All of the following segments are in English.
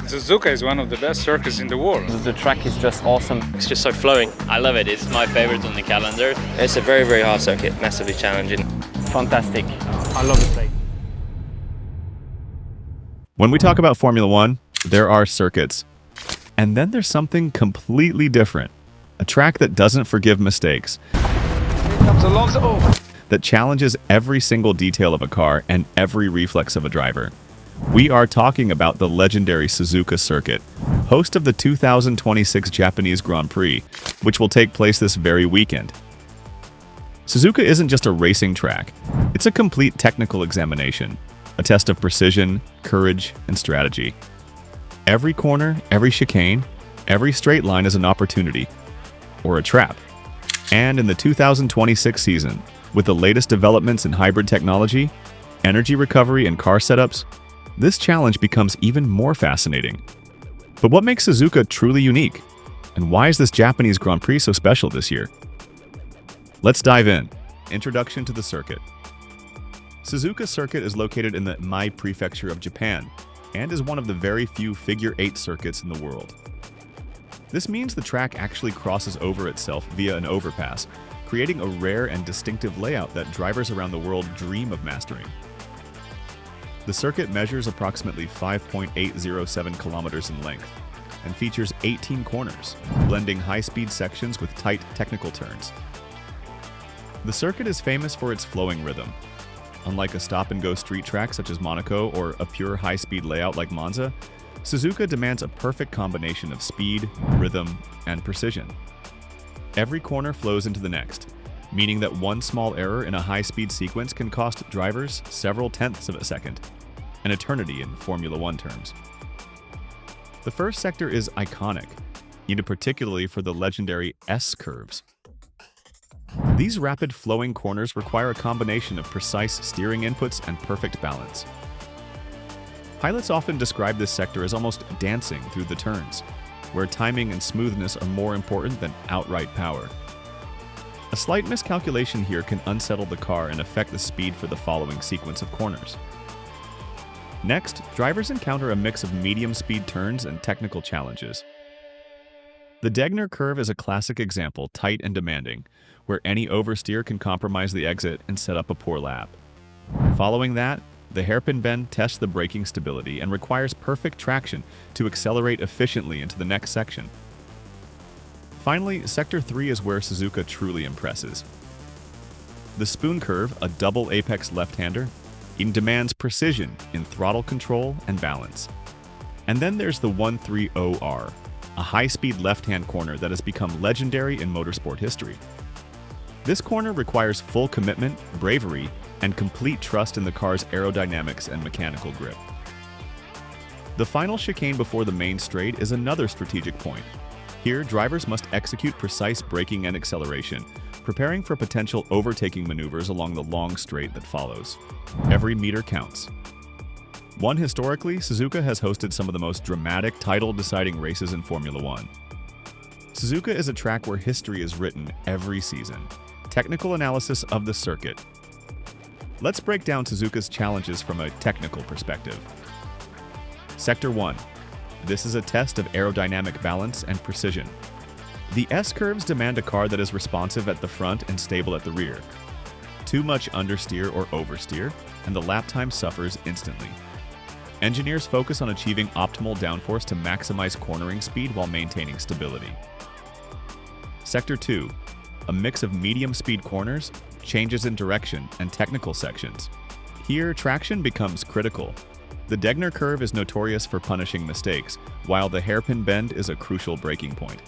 Suzuka is one of the best circuits in the world. The track is just awesome. It's just so flowing. I love it. It's my favorite on the calendar. It's a very, very hard circuit, massively challenging. Fantastic. I love the place. When we talk about Formula One, there are circuits. And then there's something completely different. A track that doesn't forgive mistakes. Here comes Alonso. Oh. That challenges every single detail of a car and every reflex of a driver. We are talking about the legendary Suzuka Circuit, host of the 2026 Japanese Grand Prix, which will take place this very weekend. Suzuka isn't just a racing track, it's a complete technical examination, a test of precision, courage, and strategy. Every corner, every chicane, every straight line is an opportunity, or a trap. And in the 2026 season, with the latest developments in hybrid technology, energy recovery, and car setups, this challenge becomes even more fascinating. But what makes Suzuka truly unique? And why is this Japanese Grand Prix so special this year? Let's dive in. Introduction to the circuit. Suzuka Circuit is located in the Mie Prefecture of Japan and is one of the very few figure-8 circuits in the world. This means the track actually crosses over itself via an overpass, creating a rare and distinctive layout that drivers around the world dream of mastering. The circuit measures approximately 5.807 kilometers in length and features 18 corners, blending high-speed sections with tight technical turns. The circuit is famous for its flowing rhythm. Unlike a stop-and-go street track such as Monaco or a pure high-speed layout like Monza, Suzuka demands a perfect combination of speed, rhythm, and precision. Every corner flows into the next, meaning that one small error in a high-speed sequence can cost drivers several tenths of a second, an eternity in Formula One terms. The first sector is iconic, needed particularly for the legendary S curves. These rapid flowing corners require a combination of precise steering inputs and perfect balance. Pilots often describe this sector as almost dancing through the turns, where timing and smoothness are more important than outright power. A slight miscalculation here can unsettle the car and affect the speed for the following sequence of corners. Next, drivers encounter a mix of medium-speed turns and technical challenges. The Degner curve is a classic example, tight and demanding, where any oversteer can compromise the exit and set up a poor lap. Following that, the hairpin bend tests the braking stability and requires perfect traction to accelerate efficiently into the next section. Finally, Sector 3 is where Suzuka truly impresses. The spoon curve, a double apex left-hander, demands precision in throttle control and balance. And then there's the 130R, a high-speed left-hand corner that has become legendary in motorsport history. This corner requires full commitment, bravery, and complete trust in the car's aerodynamics and mechanical grip. The final chicane before the main straight is another strategic point. Here, drivers must execute precise braking and acceleration, preparing for potential overtaking maneuvers along the long straight that follows. Every meter counts. Historically, Suzuka has hosted some of the most dramatic title-deciding races in Formula One. Suzuka is a track where history is written every season. Technical analysis of the circuit. Let's break down Suzuka's challenges from a technical perspective. Sector 1. This is a test of aerodynamic balance and precision. The S-curves demand a car that is responsive at the front and stable at the rear. Too much understeer or oversteer, and the lap time suffers instantly. Engineers focus on achieving optimal downforce to maximize cornering speed while maintaining stability. Sector 2. A mix of medium-speed corners, changes in direction, and technical sections. Here, traction becomes critical. The Degner curve is notorious for punishing mistakes, while the hairpin bend is a crucial braking point.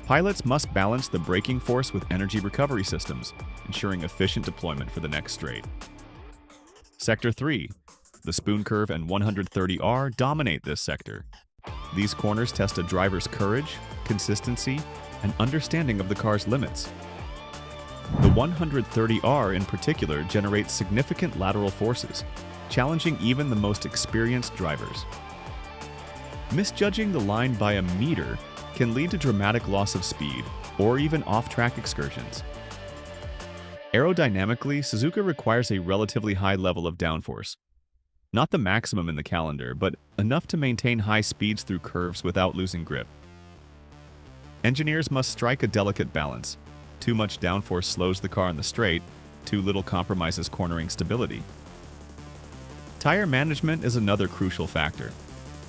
Pilots must balance the braking force with energy recovery systems, ensuring efficient deployment for the next straight. Sector 3. The spoon curve and 130R dominate this sector. These corners test a driver's courage, consistency, and understanding of the car's limits. The 130R in particular generates significant lateral forces, challenging even the most experienced drivers. Misjudging the line by a meter can lead to dramatic loss of speed or even off-track excursions. Aerodynamically, Suzuka requires a relatively high level of downforce. Not the maximum in the calendar, but enough to maintain high speeds through curves without losing grip. Engineers must strike a delicate balance. Too much downforce slows the car in the straight, too little compromises cornering stability. Tire management is another crucial factor.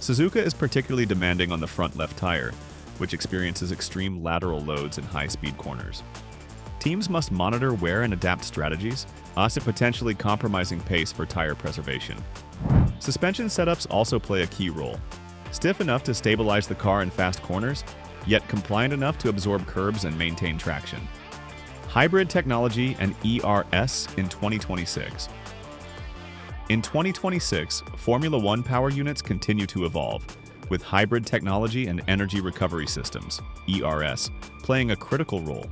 Suzuka is particularly demanding on the front left tire, which experiences extreme lateral loads in high-speed corners. Teams must monitor wear and adapt strategies, also potentially compromising pace for tire preservation. Suspension setups also play a key role. Stiff enough to stabilize the car in fast corners, yet compliant enough to absorb curbs and maintain traction. Hybrid technology and ERS in 2026. In 2026, Formula One power units continue to evolve, with hybrid technology and energy recovery systems, ERS, playing a critical role.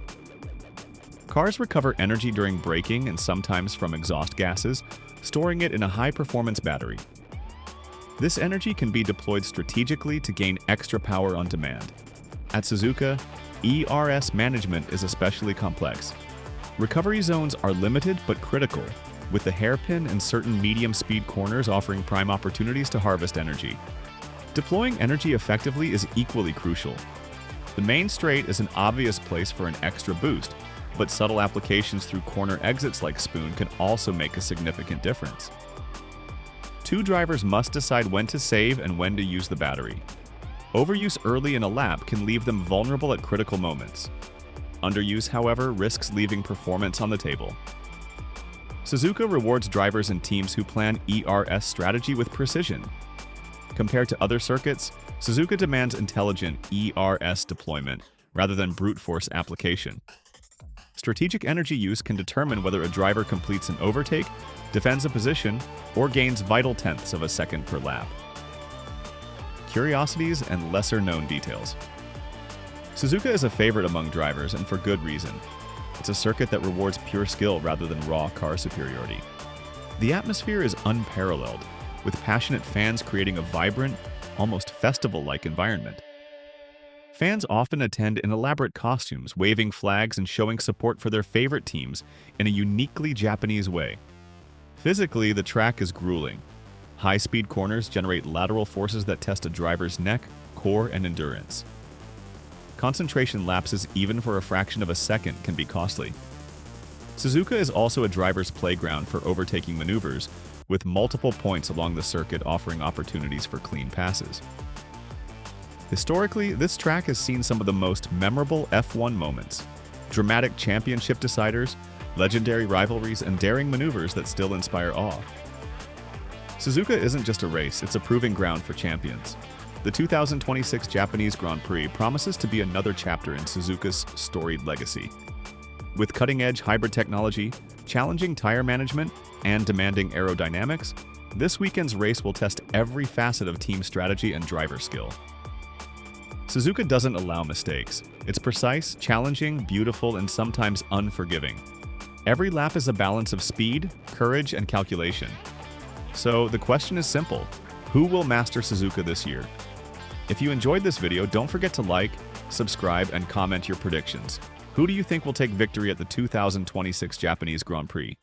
Cars recover energy during braking and sometimes from exhaust gases, storing it in a high-performance battery. This energy can be deployed strategically to gain extra power on demand. At Suzuka, ERS management is especially complex. Recovery zones are limited but critical, with the hairpin and certain medium-speed corners offering prime opportunities to harvest energy. Deploying energy effectively is equally crucial. The main straight is an obvious place for an extra boost, but subtle applications through corner exits like spoon can also make a significant difference. Two drivers must decide when to save and when to use the battery. Overuse early in a lap can leave them vulnerable at critical moments. Underuse, however, risks leaving performance on the table. Suzuka rewards drivers and teams who plan ERS strategy with precision. Compared to other circuits, Suzuka demands intelligent ERS deployment rather than brute force application. Strategic energy use can determine whether a driver completes an overtake, defends a position, or gains vital tenths of a second per lap. Curiosities and lesser-known details. Suzuka is a favorite among drivers, and for good reason. It's a circuit that rewards pure skill rather than raw car superiority. The atmosphere is unparalleled, with passionate fans creating a vibrant, almost festival-like environment. Fans often attend in elaborate costumes, waving flags and showing support for their favorite teams in a uniquely Japanese way. Physically, the track is grueling. High-speed corners generate lateral forces that test a driver's neck, core, and endurance. Concentration lapses even for a fraction of a second can be costly. Suzuka is also a driver's playground for overtaking maneuvers, with multiple points along the circuit offering opportunities for clean passes. Historically, this track has seen some of the most memorable F1 moments, dramatic championship deciders, legendary rivalries, and daring maneuvers that still inspire awe. Suzuka isn't just a race, it's a proving ground for champions. The 2026 Japanese Grand Prix promises to be another chapter in Suzuka's storied legacy. With cutting-edge hybrid technology, challenging tire management, and demanding aerodynamics, this weekend's race will test every facet of team strategy and driver skill. Suzuka doesn't allow mistakes. It's precise, challenging, beautiful, and sometimes unforgiving. Every lap is a balance of speed, courage, and calculation. So the question is simple: who will master Suzuka this year? If you enjoyed this video, don't forget to like, subscribe, and comment your predictions. Who do you think will take victory at the 2026 Japanese Grand Prix?